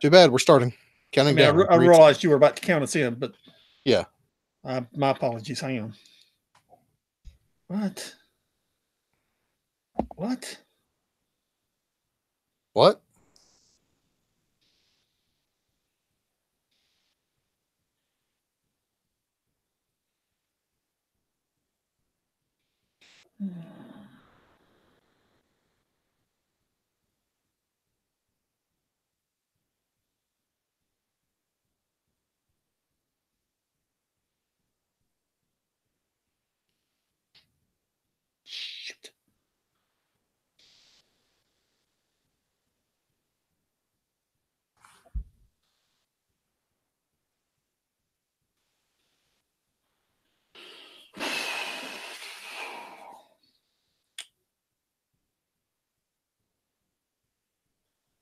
Too bad. We're starting. Counting down. I realized you were about to count us in, but yeah. My apologies. Hang on. What? What? What? Shit.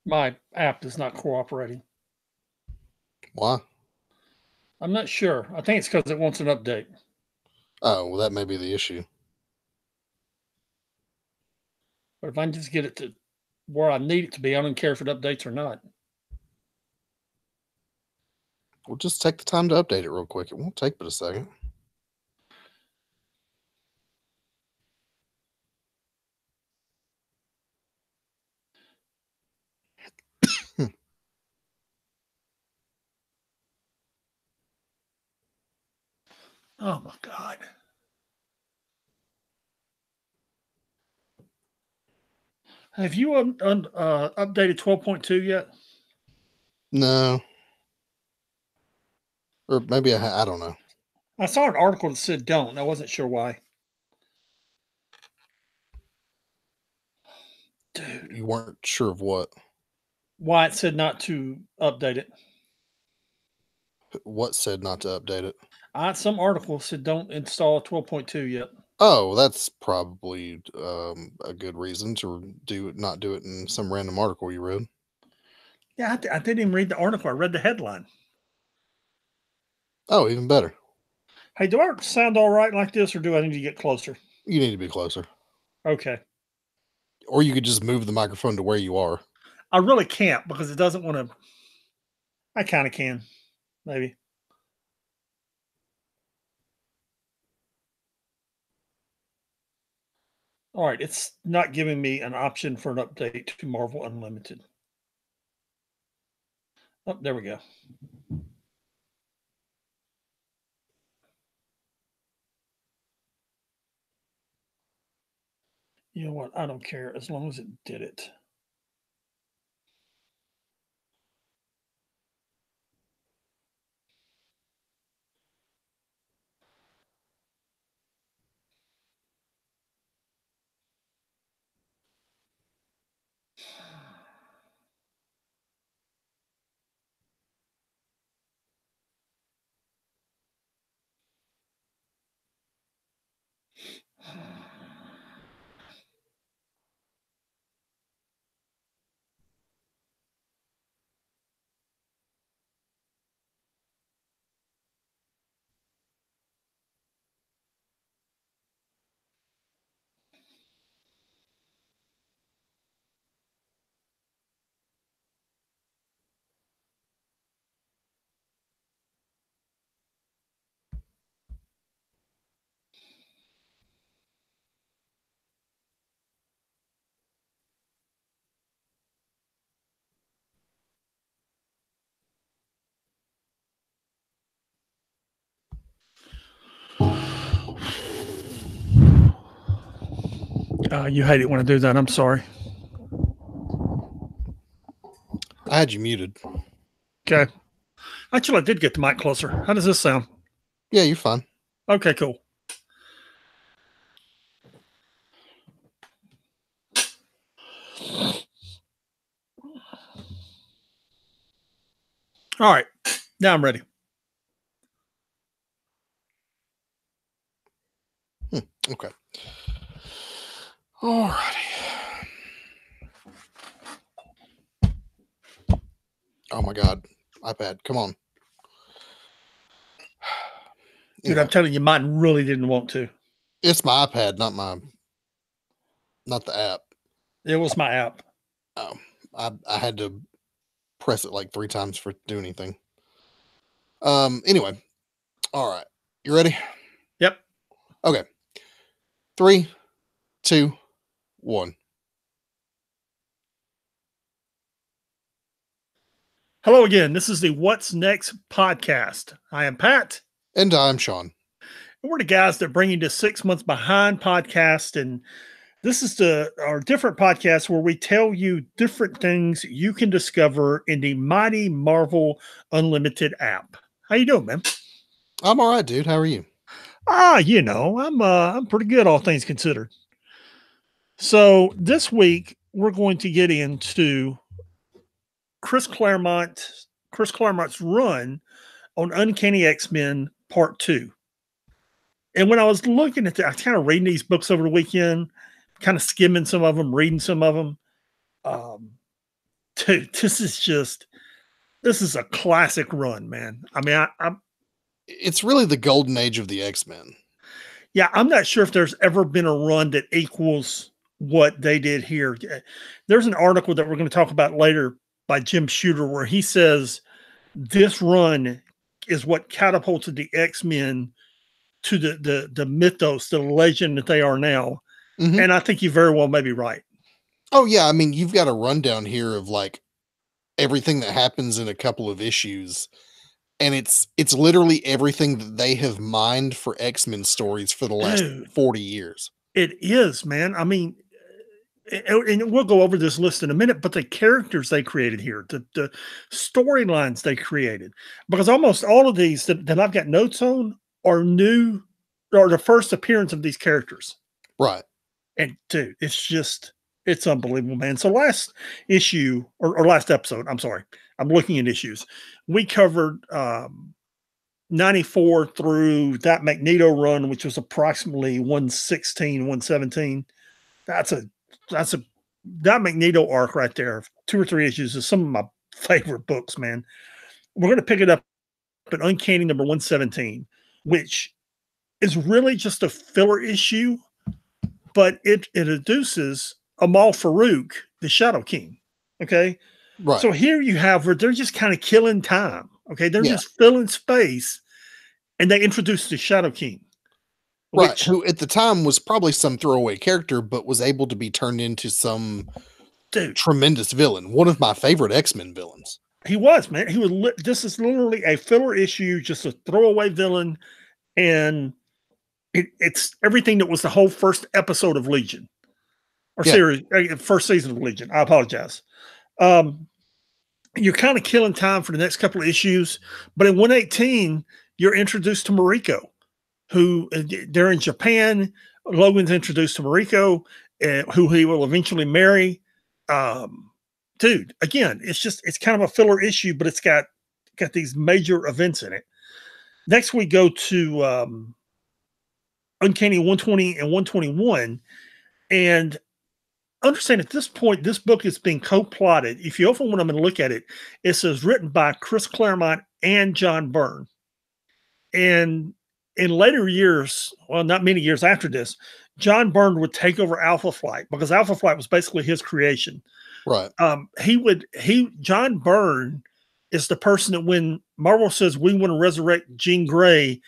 My app is not cooperating. Why? I'm not sure. I think it's because it wants an update. Oh, well, that may be the issue. But if I can just get it to where I need it to be, I don't care if it updates or not. We'll just take the time to update it real quick. It won't take but a second. Oh my God. Have you updated 12.2 yet? No. Or maybe I don't know. I saw an article that said don't. I wasn't sure why. Dude. You weren't sure of what? Why it said not to update it. What said not to update it? Some article said don't install 12.2 yet. Oh, that's probably a good reason to not do it in some random article you read. Yeah, I didn't even read the article. I read the headline. Oh, even better. Hey, do I sound all right like this, or do I need to get closer? You need to be closer. Okay. Or you could just move the microphone to where you are. I really can't because it doesn't want to. I kind of can, maybe. All right, it's not giving me an option for an update to Marvel Unlimited. Oh, there we go. You know what? I don't care as long as it did it. You hate it when I do that. I'm sorry. I had you muted. Okay. Actually, I did get the mic closer. How does this sound? Yeah, you're fine. Okay, cool. All right. Now I'm ready. Okay. All righty. Oh my God. iPad, come on. Dude, I'm telling you, mine really didn't want to. It's my iPad, not the app. It was my app. Oh, I had to press it like 3 times for it to do anything. Anyway, all right. You ready? Yep. Okay. 3, 2, 1. Hello again. This is the What's Next podcast. I am Pat. And I'm Sean. We're the guys that bring you the 6 months behind podcast. And this is our different podcast where we tell you different things you can discover in the mighty Marvel Unlimited app. How you doing, man? I'm all right, dude. How are you? I'm pretty good, all things considered. So this week we're going to get into Chris Claremont's run on Uncanny X-Men Part 2. And when I was looking at that, I was kind of reading these books over the weekend, kind of skimming some of them, reading some of them. Dude, this is a classic run, man. I mean, It's really the golden age of the X-Men. yeah, I'm not sure if there's ever been a run that equals what they did here. There's an article that we're going to talk about later by Jim Shooter where he says this run is what catapulted the X-Men to the mythos, the legend that they are now. Mhm. And I think you very well may be right. Oh yeah, I mean, you've got a rundown here of like everything that happens in a couple of issues, and it's literally everything that they have mined for X-Men stories for the last Dude, 40 years. it is, man. I mean, and we'll go over this list in a minute, but the characters they created here, the storylines they created, because almost all of these that I've got notes on are new, or the first appearance of these characters. Right. And dude, it's unbelievable, man. So last issue or last episode, I'm sorry, I'm looking at issues. We covered 94 through that Magneto run, which was approximately 116, 117. That Magneto arc right there, 2 or 3 issues, is some of my favorite books, man. We're going to pick it up at Uncanny number 117, which is really just a filler issue, but it introduces Amal Farouk, the Shadow King. Okay. Right. So here you have where they're just kind of killing time. Okay. They're Yeah. just filling space, and they introduce the Shadow King. Right. Which, Who at the time was probably some throwaway character, but was able to be turned into some dude, tremendous villain. One of my favorite X-Men villains. he was, man. He was. This is literally a filler issue, just a throwaway villain, and it's everything that was the whole first episode of Legion, or Yeah. series, first season of Legion. I apologize. You're kind of killing time for the next couple of issues, but in 118, you're introduced to Mariko, who they're in Japan. Logan's introduced to Mariko, who he will eventually marry. Dude, again, it's kind of a filler issue, but it's got these major events in it. Next, we go to Uncanny 120 and 121, and understand at this point, this book is being co-plotted. If you open one, I'm going to look at it. It says written by Chris Claremont and John Byrne. And in later years, well, not many years after this, John Byrne would take over Alpha Flight because Alpha Flight was basically his creation. Right. John Byrne is the person that when Marvel says we want to resurrect Jean Grey,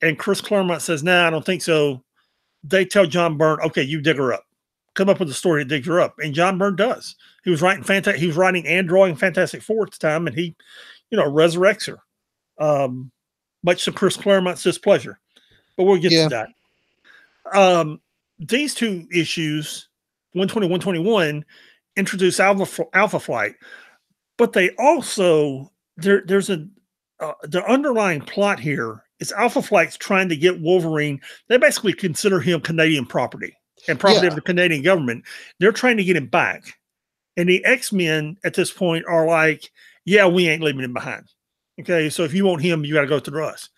and Chris Claremont says, "Nah, I don't think so," they tell John Byrne, "Okay, you dig her up. Come up with a story to dig her up." And John Byrne does. He was writing and drawing Fantastic Four at the time, and he, resurrects her. Much to Chris Claremont's displeasure. But we'll get to that. These 2 issues, 120, 121, introduce Alpha Flight, but they also there's the underlying plot here is Alpha Flight's trying to get Wolverine. They basically consider him Canadian property and property of the Canadian government. They're trying to get him back. And the X-Men at this point are like, yeah, we ain't leaving him behind. Okay, so if you want him, you got to go through us.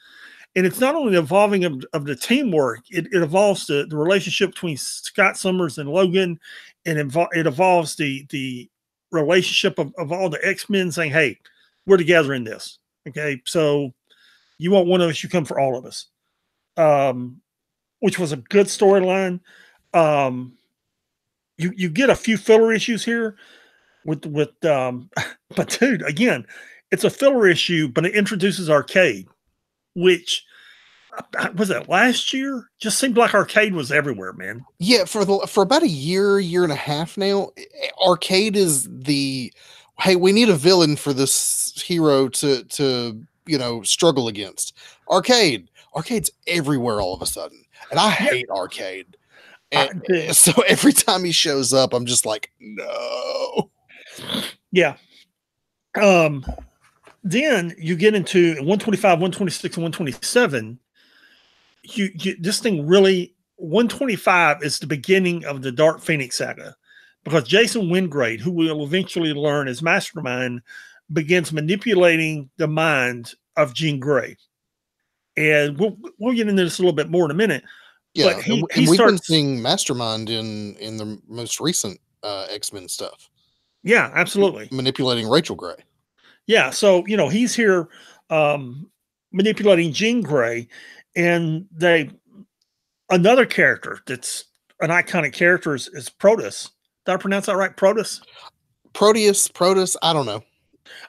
And it's not only the evolving of the teamwork, it evolves the relationship between Scott Summers and Logan, and it evolves the relationship of all the X-Men saying, hey, we're together in this. Okay, so you want one of us, you come for all of us. Which was a good storyline. You get a few filler issues here, but dude, again, it's a filler issue, but it introduces Arcade, which was that last year? Just seemed like Arcade was everywhere, man. Yeah, for about a year and a half now, Arcade is the hey, we need a villain for this hero to struggle against. Arcade's everywhere all of a sudden, and I hate Arcade. And so every time he shows up, I'm just like, no. Yeah. Then you get into 125, 126, and 127. This thing really 125 is the beginning of the Dark Phoenix saga, because Jason Wingrade, who we'll eventually learn is Mastermind, begins manipulating the mind of Jean Grey. And we'll get into this a little bit more in a minute. Yeah, but we've been seeing Mastermind in the most recent X-Men stuff. Yeah, absolutely. Manipulating Rachel Grey. Yeah, so he's here manipulating Jean Grey, and another character that's an iconic character is Proteus. Did I pronounce that right? Proteus? Proteus, I don't know.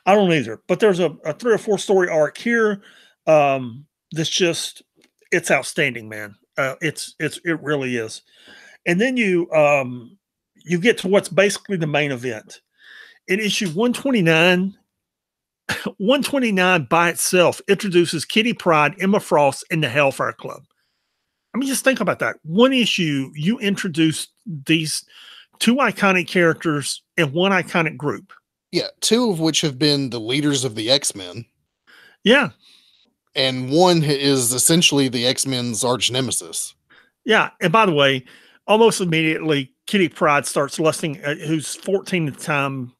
I don't either. But there's a 3 or 4 story arc here that's just, it's outstanding, man. It really is. And then you get to what's basically the main event. In issue 129, 129 by itself introduces Kitty Pryde, Emma Frost, and the Hellfire Club. I mean, just think about that. One issue, you introduce these 2 iconic characters in one iconic group. Yeah, 2 of which have been the leaders of the X-Men. Yeah. And one is essentially the X-Men's arch nemesis. Yeah. And by the way, almost immediately, Kitty Pryde starts lusting, who's 14 at the time,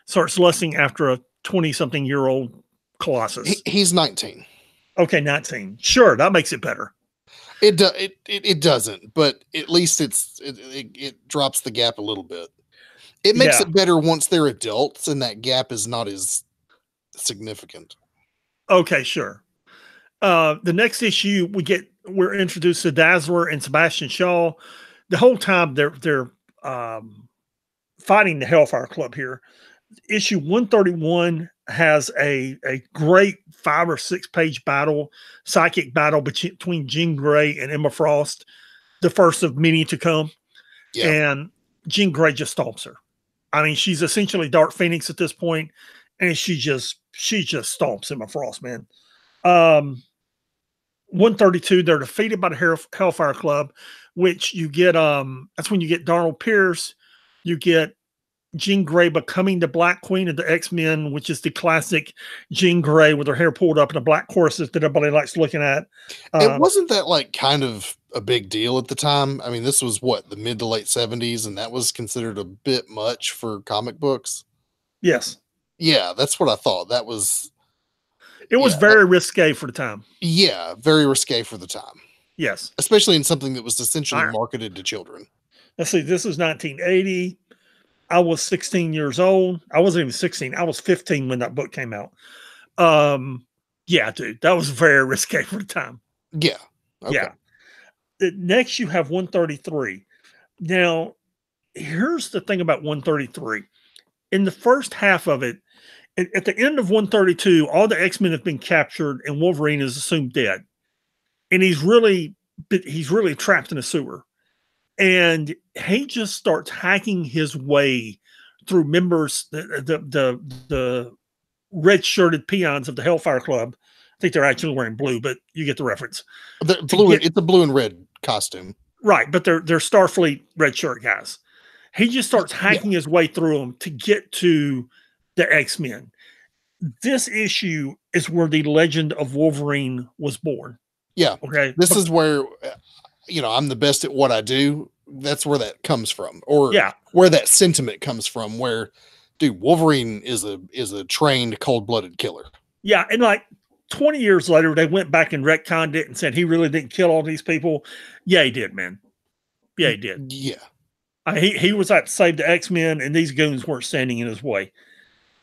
starts lusting after a 20-something-year-old Colossus. He's 19. Okay, 19. Sure, that makes it better. It doesn't, but at least it drops the gap a little bit. It makes it better once they're adults, and that gap is not as significant. Okay, sure. The next issue we're introduced to Dazzler and Sebastian Shaw. The whole time they're fighting the Hellfire Club here. Issue 131 has a great 5 or 6 page psychic battle between Jean Grey and Emma Frost, the first of many to come. Yeah. And Jean Grey just stomps her. I mean, she's essentially Dark Phoenix at this point, and she just stomps Emma Frost, man. 132, they're defeated by the Hellfire Club, which you get, that's when you get Donald Pierce, you get Jean Grey becoming the Black Queen of the X-Men, which is the classic Jean Grey with her hair pulled up in a black corset that everybody likes looking at. It wasn't that like kind of a big deal at the time. I mean, this was the mid to late 70s, and that was considered a bit much for comic books. Yes. Yeah, that's what I thought. It was very risque for the time. Yeah, very risque for the time. Yes. Especially in something that was essentially marketed to children. Let's see, this is 1980. I was 16 years old. I wasn't even 16. I was 15 when that book came out. Yeah, dude, that was very risque for the time. Yeah. Okay. Yeah. Next, you have 133. Now, here's the thing about 133. In the first half of it, at the end of 132, all the X-Men have been captured and Wolverine is assumed dead. And he's really trapped in a sewer. And he just starts hacking his way through members, the red-shirted peons of the Hellfire Club. I think they're actually wearing blue, but you get the reference. It's a blue and red costume. Right, but they're Starfleet red shirt guys. He just starts hacking his way through them to get to the X-Men. This issue is where the legend of Wolverine was born. Yeah. Okay. This is where, I'm the best at what I do. That's where that comes from, or where that sentiment comes from. Where, dude, Wolverine is a trained, cold-blooded killer. Yeah, and like 20 years later, they went back and retconned it and said he really didn't kill all these people. Yeah, he did, man. Yeah, he did. Yeah, he was out to save the X-Men, and these goons weren't standing in his way.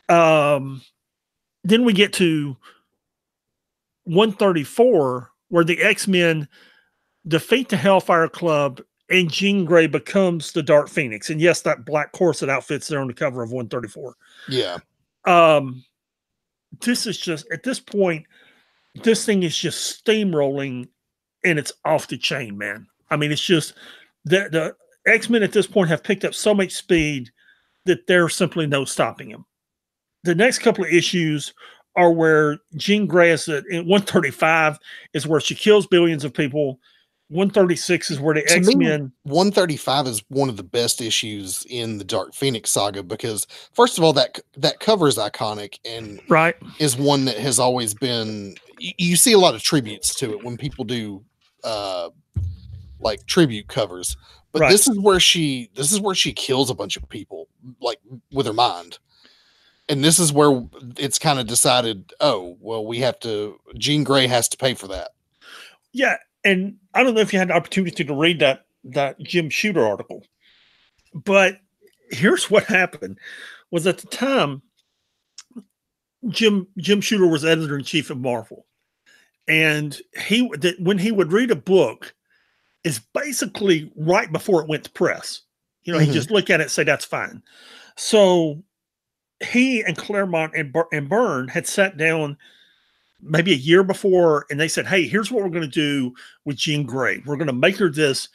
Then we get to 134, where the X-Men defeat the Hellfire Club and Jean Grey becomes the Dark Phoenix. And yes, that black corset outfit's there on the cover of 134. Yeah. This is just, at this point, this thing is just steamrolling, and it's off the chain, man. I mean, it's just the X-Men at this point have picked up so much speed that there's simply no stopping them. The next couple of issues are where Jean Grey is at 135 is where she kills billions of people. 136 is where the X-Men. 135 is one of the best issues in the Dark Phoenix saga because, first of all, that cover is iconic and right is one that has always been. You see a lot of tributes to it when people do like tribute covers, but right. this is where she kills a bunch of people like with her mind. And this is where it's kind of decided, oh, well, Jean Grey has to pay for that. Yeah. And I don't know if you had the opportunity to read that Jim Shooter article, but here's what happened was at the time, Jim Shooter was editor-in-chief of Marvel. And when he would read a book is basically right before it went to press. You know, he just look at it and say, that's fine. So he and Claremont and Byrne had sat down maybe a year before, and they said, hey, here's what we're going to do with Jean Grey. We're going to make her this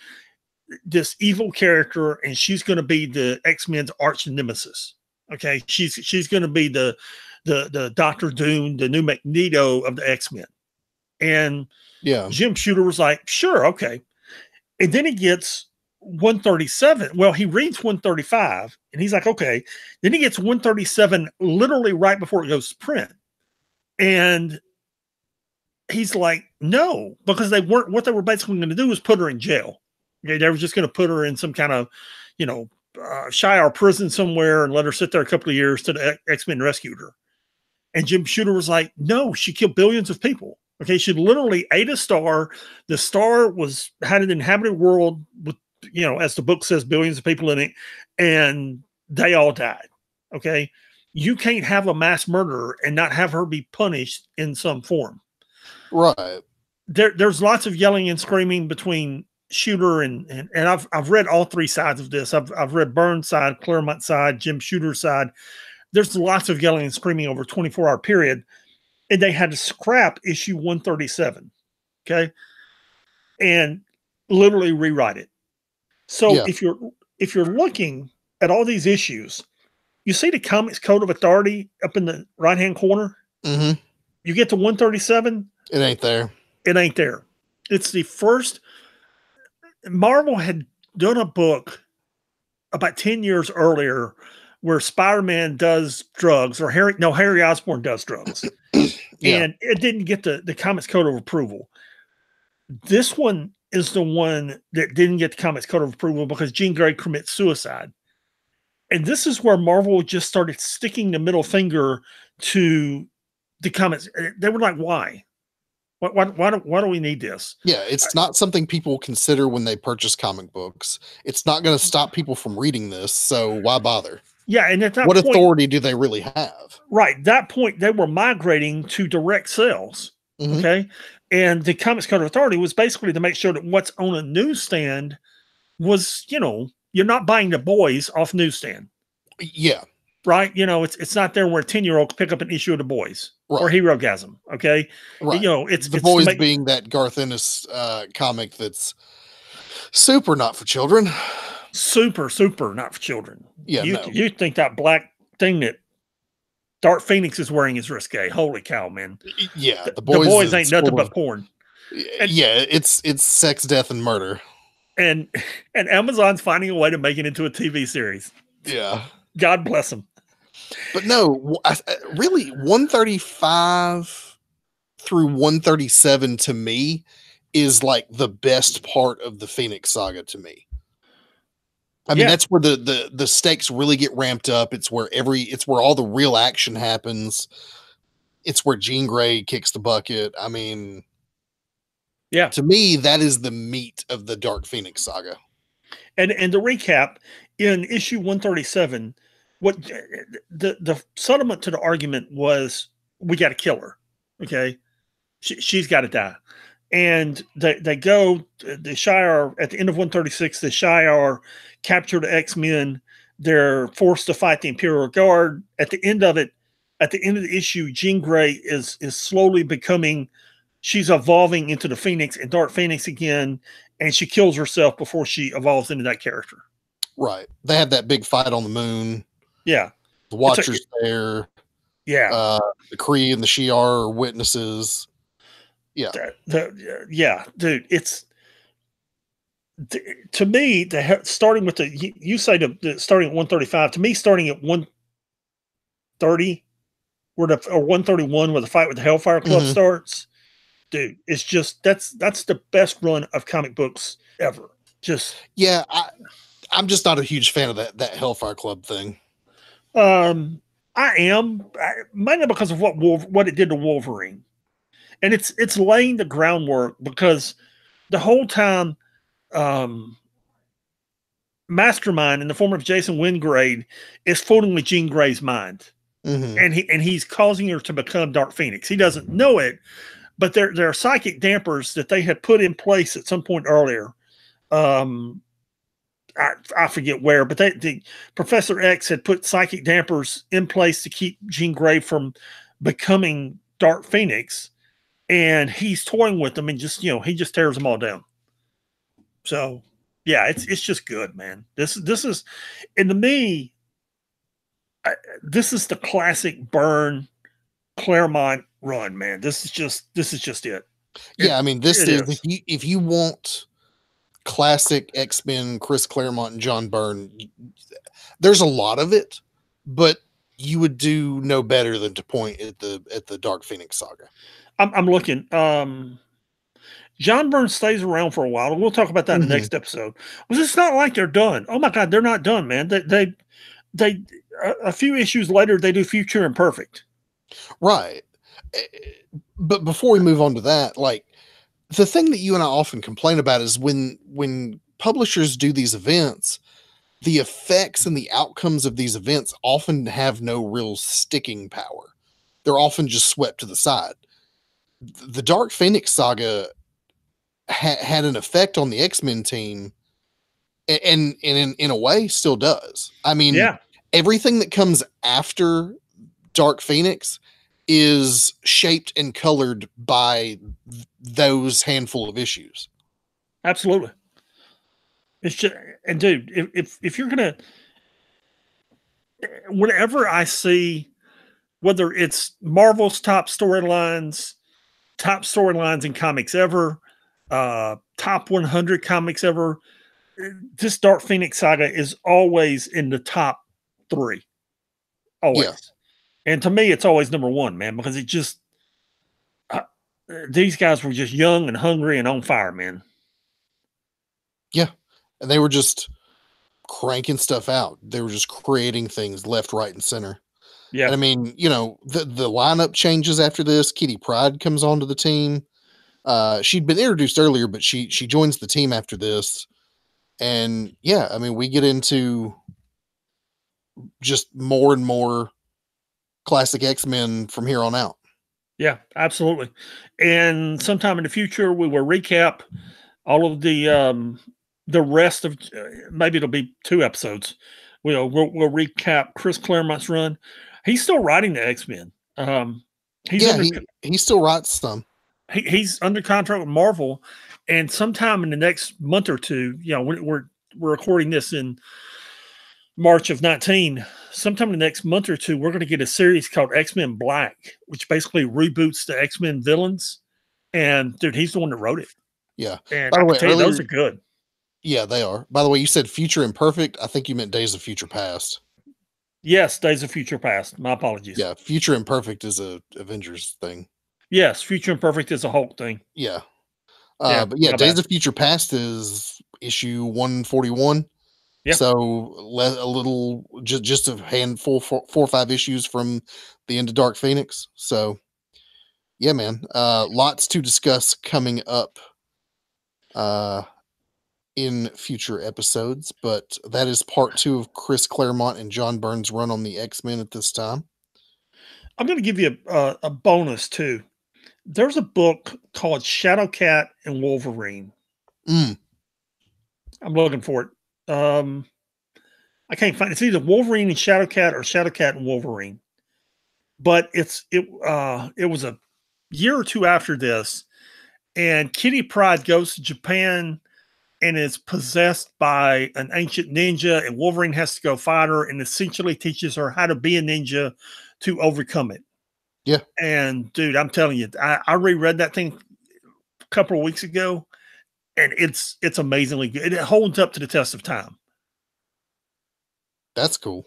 evil character, and she's going to be the X-Men's arch nemesis. Okay. She's going to be the Dr. Doom, the new Magneto of the X-Men. And yeah, Jim Shooter was like, sure. Okay. And then he gets 137. Well, he reads 135 and he's like, okay. Then he gets 137 literally right before it goes to print. And he's like, no, because what they were basically going to do was put her in jail. Okay, they were just going to put her in some kind of, Shi'ar prison somewhere and let her sit there a couple of years till the X-Men rescued her. And Jim Shooter was like, no, she killed billions of people. Okay, she literally ate a star. The star had an inhabited world with, as the book says, billions of people in it, and they all died. Okay, you can't have a mass murderer and not have her be punished in some form. Right. There's lots of yelling and screaming between Shooter and I've read all three sides of this. I've read Byrne's side, Claremont's side, Jim Shooter's side. There's lots of yelling and screaming over a 24-hour period, and they had to scrap issue 137. Okay, and literally rewrite it. So if you're looking at all these issues, you see the Comics Code of Authority up in the right-hand corner. Mm-hmm. You get to 137. It ain't there. It ain't there. It's the first. Marvel had done a book about 10 years earlier where Spider-Man does drugs, or Harry Osborn does drugs. And it didn't get the Comics Code of Approval. This one is the one that didn't get the Comics Code of Approval because Jean Grey commits suicide. And this is where Marvel just started sticking the middle finger to the comics. They were like, why? Why do we need this? Yeah, it's not something people consider when they purchase comic books. It's not going to stop people from reading this, so why bother? Yeah, and at that what authority do they really have? Right, that point they were migrating to direct sales. Mm-hmm. Okay, and the Comics Code of Authority was basically to make sure that what's on a newsstand was, you're not buying The Boys off newsstand. Yeah. Right, it's not there where a 10-year-old can pick up an issue of The Boys or Herogasm. Okay, right. It's The Boys being that Garth Ennis comic that's super not for children. Super not for children. Yeah, you think that black thing that Dark Phoenix is wearing is risque? Holy cow, man! Yeah, the boys ain't nothing but porn. And, it's sex, death, and murder. And Amazon's finding a way to make it into a TV series. Yeah, God bless them. But no, really, 135 through 137 to me is like the best part of the Phoenix saga to me. I mean, that's where the stakes really get ramped up. It's where all the real action happens. It's where Jean Grey kicks the bucket. I mean, yeah, to me, that is the meat of the Dark Phoenix saga. And to recap, in issue 137, what the settlement to the argument was, we got to kill her. Okay, she's got to die. and they go. The Shi'ar at the end of 136. The Shi'ar capture the X-Men. They're forced to fight the Imperial Guard. At the end of the issue, Jean Grey is slowly becoming. She's evolving into the Phoenix and Dark Phoenix again, and she kills herself before she evolves into that character. Right. They had that big fight on the moon. Yeah. The Watchers there. Yeah. The Kree and the Shi'ar are witnesses. Yeah. Yeah, dude. It's to me starting with you say the starting at 135. To me, starting at 130 or 131 where the fight with the Hellfire Club starts. Dude, it's just that's the best run of comic books ever. Just yeah, I'm just not a huge fan of that Hellfire Club thing. I am mainly because of what it did to Wolverine, and it's laying the groundwork because the whole time, Mastermind in the form of Jason Wingrade is fooling with Jean Grey's mind, and he's causing her to become Dark Phoenix. He doesn't know it. But there are psychic dampers that they had put in place at some point earlier. I forget where, but the Professor X had put psychic dampers in place to keep Jean Grey from becoming Dark Phoenix, and he's toying with them and just he just tears them all down. So yeah, it's just good, man. This is, and to me, this is the classic Byrne Claremont run, man. This is just it. Yeah, I mean, this is if you want classic X-Men, Chris Claremont and John Byrne, there's a lot of it, but you would do no better than to point at the Dark Phoenix saga. I'm looking. John Byrne stays around for a while. We'll talk about that in the next episode. Well, it's not like they're done. Oh my God, they're not done, man. They a few issues later they do Future Imperfect. Right. But before we move on to that, like the thing that you and I often complain about is when publishers do these events, the effects and the outcomes of these events often have no real sticking power. They're often just swept to the side. The Dark Phoenix saga had an effect on the X-Men team, and in a way still does. I mean, everything that comes after Dark Phoenix is shaped and colored by those handful of issues. Absolutely. It's just, and dude, if you're gonna, whenever I see, whether it's Marvel's top storylines in comics ever, top 100 comics ever, this Dark Phoenix saga is always in the top 3. Always. Yeah. And to me, it's always number 1, man, because it just, these guys were just young and hungry and on fire, man. Yeah. And they were just cranking stuff out. They were just creating things left, right, and center. Yeah. And I mean, the lineup changes after this. Kitty Pryde comes onto the team. She'd been introduced earlier, but she joins the team after this. And yeah, I mean, we get into just more and more classic X-Men from here on out. Yeah, absolutely. And sometime in the future, we will recap all of the rest of, maybe it'll be 2 episodes. We'll recap Chris Claremont's run. He's still writing the X-Men. He still writes some. He's under contract with Marvel, and sometime in the next month or two, we're recording this in March of 19. Sometime in the next month or two, we're going to get a series called X-Men Black, which basically reboots the X-Men villains. And dude, he's the one that wrote it. Yeah. And by the way, those are good. Yeah, they are. By the way, you said Future Imperfect. I think you meant Days of Future Past. Yes, Days of Future Past. My apologies. Yeah, Future Imperfect is a Avengers thing. Yes, Future Imperfect is a Hulk thing. Yeah. But yeah, Days of Future Past is issue 141. Yeah. So a little, just a handful, 4 or 5 issues from the end of Dark Phoenix. So yeah, man, lots to discuss coming up in future episodes, but that is part 2 of Chris Claremont and John Byrne's run on the X-Men at this time. I'm going to give you a bonus too. There's a book called Shadowcat and Wolverine. Mm. I'm looking for it. I can't find it. It's either Wolverine and Shadowcat or Shadowcat and Wolverine. But it was a year or two after this, and Kitty Pryde goes to Japan and is possessed by an ancient ninja, and Wolverine has to go fight her and essentially teaches her how to be a ninja to overcome it. Yeah. And dude, I'm telling you, I reread that thing a couple of weeks ago, and it's amazingly good. It holds up to the test of time. That's cool.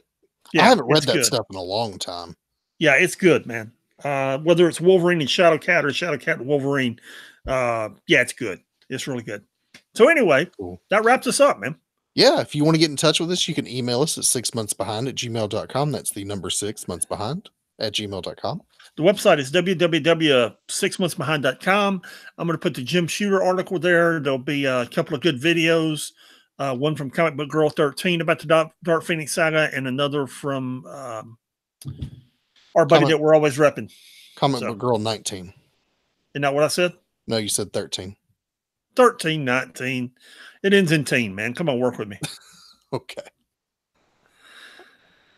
Yeah, I haven't read it's that good. stuff in a long time. Yeah, it's good, man. Whether it's Wolverine and Shadowcat or Shadowcat and Wolverine, yeah, it's good. It's really good. So anyway, Cool. that wraps us up, man. Yeah, if you want to get in touch with us, you can email us at 6monthsbehind@gmail.com. That's the number 6 months behind at gmail.com. The website is www.6monthsbehind.com. I'm going to put the Jim Shooter article there. There'll be a couple of good videos, one from Comic Book Girl 13 about the Dark Phoenix saga, and another from our buddy that we're always repping. Comic Book Girl 19. Isn't that what I said? No, you said 13. 13, 19. It ends in teen, man. Come on, work with me. Okay.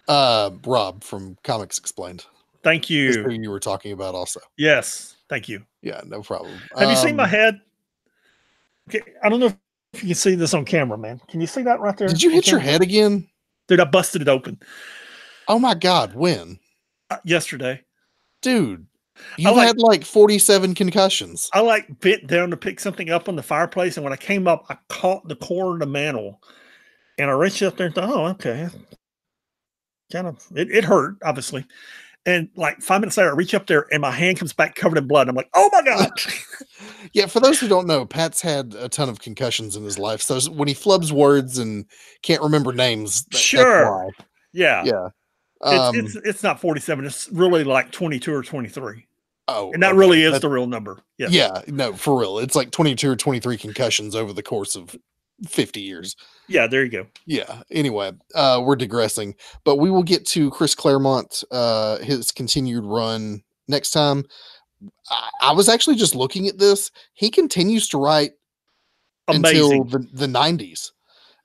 Rob from Comics Explained. Thank you. That's who you were talking about also. Yes. Thank you. Yeah, no problem. Have you seen my head? Okay, I don't know if you can see this on camera, man. Can you see that right there? Did you hit your head again? Dude, I busted it open. Oh my God, when? Yesterday. Dude, you had like 47 concussions. I like bent down to pick something up on the fireplace, and when I came up, I caught the corner of the mantle, and I reached up there and thought, oh, okay. Kind of, it hurt, obviously. And like 5 minutes later, I reach up there and my hand comes back covered in blood. I'm like, oh my God. Yeah, for those who don't know, Pat's had a ton of concussions in his life. So when he flubs words and can't remember names, sure. That's why. Yeah. Yeah. It's not 47. It's really like 22 or 23. Oh. And that really is the real number. Yeah. Yeah. No, for real. It's like 22 or 23 concussions over the course of 50 years. Yeah, there you go. Yeah. Anyway, we're digressing, but we will get to Chris Claremont, his continued run next time. I was actually just looking at this. He continues to write until the 90s.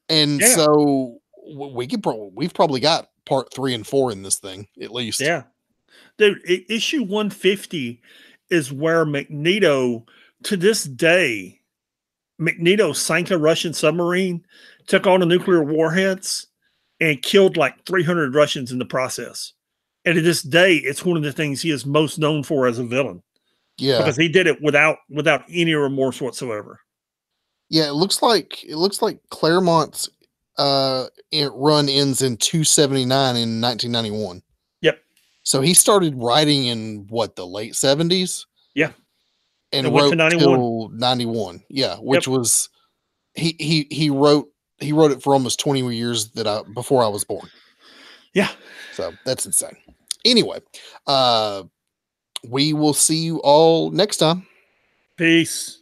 And so we've probably got part 3 and 4 in this thing, at least. Yeah. Dude, issue 150 is where Magneto, to this day, Magneto sank a Russian submarine, took on the nuclear warheads, and killed like 300 Russians in the process. And to this day, it's one of the things he is most known for as a villain. Yeah, because he did it without any remorse whatsoever. Yeah, it looks like Claremont's run ends in 279 in 1991. Yep. So he started writing in the late 70s. Yeah. And wrote till 91. Yeah, which was he wrote it for almost 20 years before I was born. Yeah. So that's insane. Anyway, we will see you all next time. Peace.